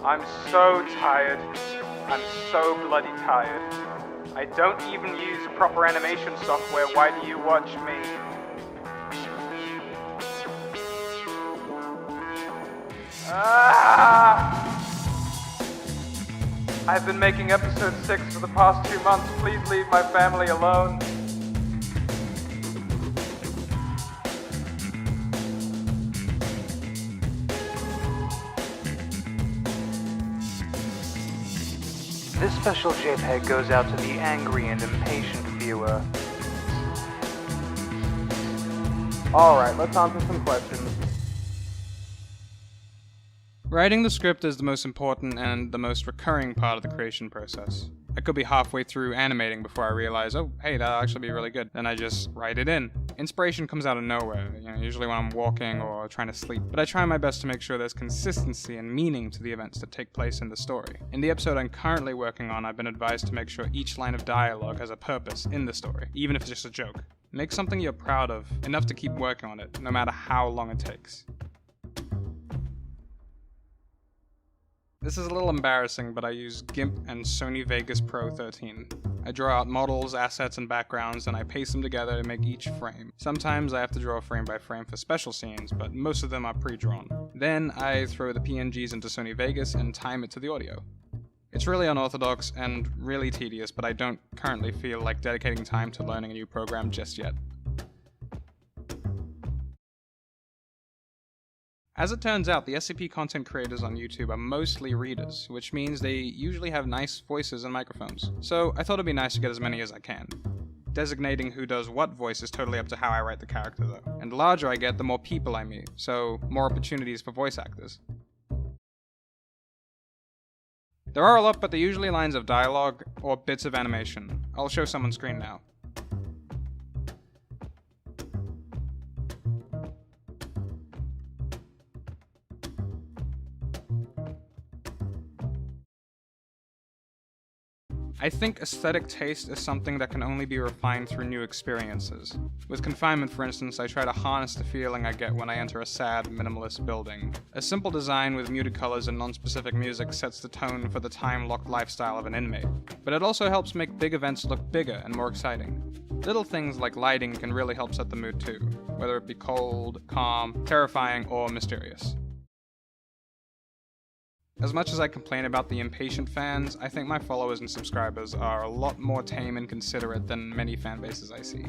I'm so tired. I'm so bloody tired. I don't even use proper animation software. Why do you watch me? I've been making episode 6 for the past 2 months. Please leave my family alone. This special JPEG goes out to the angry and impatient viewer. Alright, let's answer some questions. Writing the script is the most important and the most recurring part of the creation process. I could be halfway through animating before I realize, oh, hey, that'll actually be really good. Then I just write it in. Inspiration comes out of nowhere, usually when I'm walking or trying to sleep. But I try my best to make sure there's consistency and meaning to the events that take place in the story. In the episode I'm currently working on, I've been advised to make sure each line of dialogue has a purpose in the story, even if it's just a joke. Make something you're proud of, enough to keep working on it, no matter how long it takes. This is a little embarrassing, but I use GIMP and Sony Vegas Pro 13. I draw out models, assets, and backgrounds, and I paste them together to make each frame. Sometimes I have to draw frame by frame for special scenes, but most of them are pre-drawn. Then I throw the PNGs into Sony Vegas and time it to the audio. It's really unorthodox and really tedious, but I don't currently feel like dedicating time to learning a new program just yet. As it turns out, the SCP content creators on YouTube are mostly readers, which means they usually have nice voices and microphones. So I thought it'd be nice to get as many as I can. Designating who does what voice is totally up to how I write the character though. And the larger I get, the more people I meet, so more opportunities for voice actors. There are a lot, but they're usually lines of dialogue or bits of animation. I'll show some on screen now. I think aesthetic taste is something that can only be refined through new experiences. With Confinement, for instance, I try to harness the feeling I get when I enter a sad, minimalist building. A simple design with muted colors and non-specific music sets the tone for the time-locked lifestyle of an inmate. But it also helps make big events look bigger and more exciting. Little things like lighting can really help set the mood too, whether it be cold, calm, terrifying, or mysterious. As much as I complain about the impatient fans, I think my followers and subscribers are a lot more tame and considerate than many fanbases I see.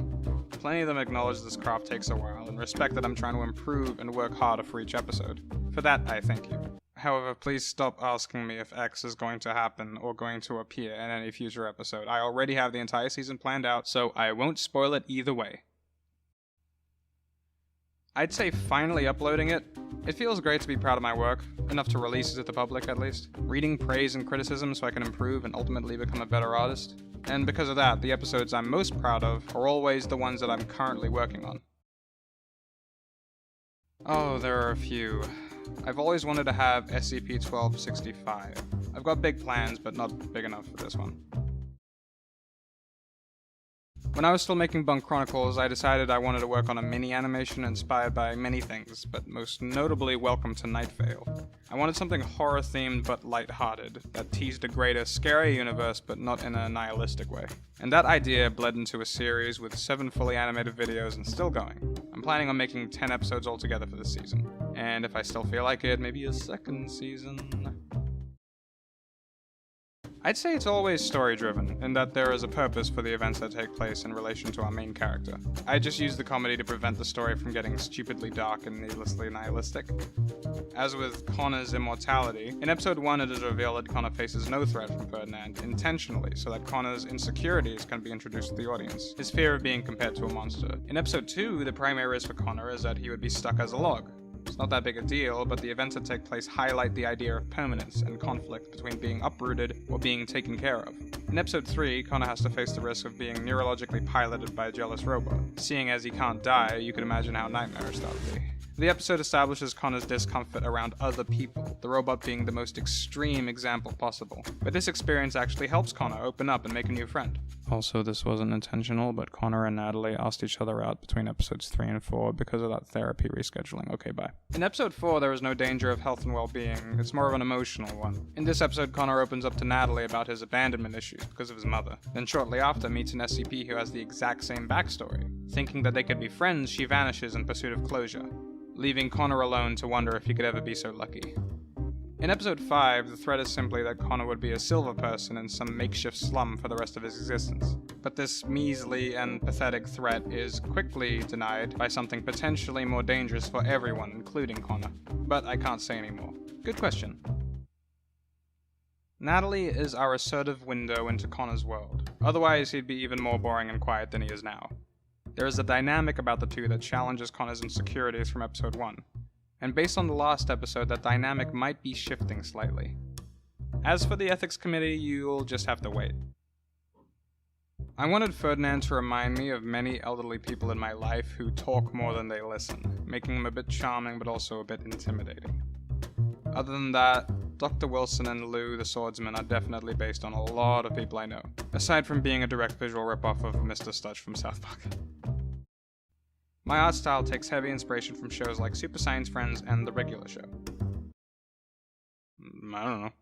Plenty of them acknowledge this craft takes a while, and respect that I'm trying to improve and work harder for each episode. For that, I thank you. However, please stop asking me if X is going to happen or going to appear in any future episode. I already have the entire season planned out, so I won't spoil it either way. I'd say finally uploading it. It feels great to be proud of my work, enough to release it to the public at least. Reading praise and criticism so I can improve and ultimately become a better artist. And because of that, the episodes I'm most proud of are always the ones that I'm currently working on. Oh, there are a few. I've always wanted to have SCP-1265. I've got big plans, but not big enough for this one. When I was still making Bung Chronicles, I decided I wanted to work on a mini animation inspired by many things, but most notably Welcome to Night Vale. I wanted something horror-themed but light-hearted, that teased a greater, scary universe but not in a nihilistic way. And that idea bled into a series with 7 fully animated videos and still going. I'm planning on making 10 episodes altogether for this season. And if I still feel like it, maybe a second season. I'd say it's always story-driven, in that there is a purpose for the events that take place in relation to our main character. I just use the comedy to prevent the story from getting stupidly dark and needlessly nihilistic. As with Connor's immortality, in episode 1 it is revealed that Connor faces no threat from Ferdinand, intentionally, so that Connor's insecurities can be introduced to the audience, his fear of being compared to a monster. In episode 2, the primary risk for Connor is that he would be stuck as a log. It's not that big a deal, but the events that take place highlight the idea of permanence and conflict between being uprooted or being taken care of. In episode 3, Connor has to face the risk of being neurologically piloted by a jealous robot. Seeing as he can't die, you can imagine how nightmarish that would be. The episode establishes Connor's discomfort around other people, the robot being the most extreme example possible. But this experience actually helps Connor open up and make a new friend. Also, this wasn't intentional, but Connor and Natalie asked each other out between episodes 3 and 4 because of that therapy rescheduling. Okay, bye. In episode 4, there is no danger of health and well-being. It's more of an emotional one. In this episode, Connor opens up to Natalie about his abandonment issues because of his mother. Then shortly after, meets an SCP who has the exact same backstory. Thinking that they could be friends, she vanishes in pursuit of closure, leaving Connor alone to wonder if he could ever be so lucky. In episode 5, the threat is simply that Connor would be a silver person in some makeshift slum for the rest of his existence. But this measly and pathetic threat is quickly denied by something potentially more dangerous for everyone, including Connor. But I can't say anymore. Good question. Natalie is our assertive window into Connor's world. Otherwise, he'd be even more boring and quiet than he is now. There is a dynamic about the two that challenges Connor's insecurities from episode 1. And based on the last episode, that dynamic might be shifting slightly. As for the ethics committee, you'll just have to wait. I wanted Ferdinand to remind me of many elderly people in my life who talk more than they listen, making them a bit charming but also a bit intimidating. Other than that, Dr. Wilson and Lou the Swordsman are definitely based on a lot of people I know, aside from being a direct visual ripoff of Mr. Stutch from South Park. My art style takes heavy inspiration from shows like Super Science Friends and The Regular Show. I don't know.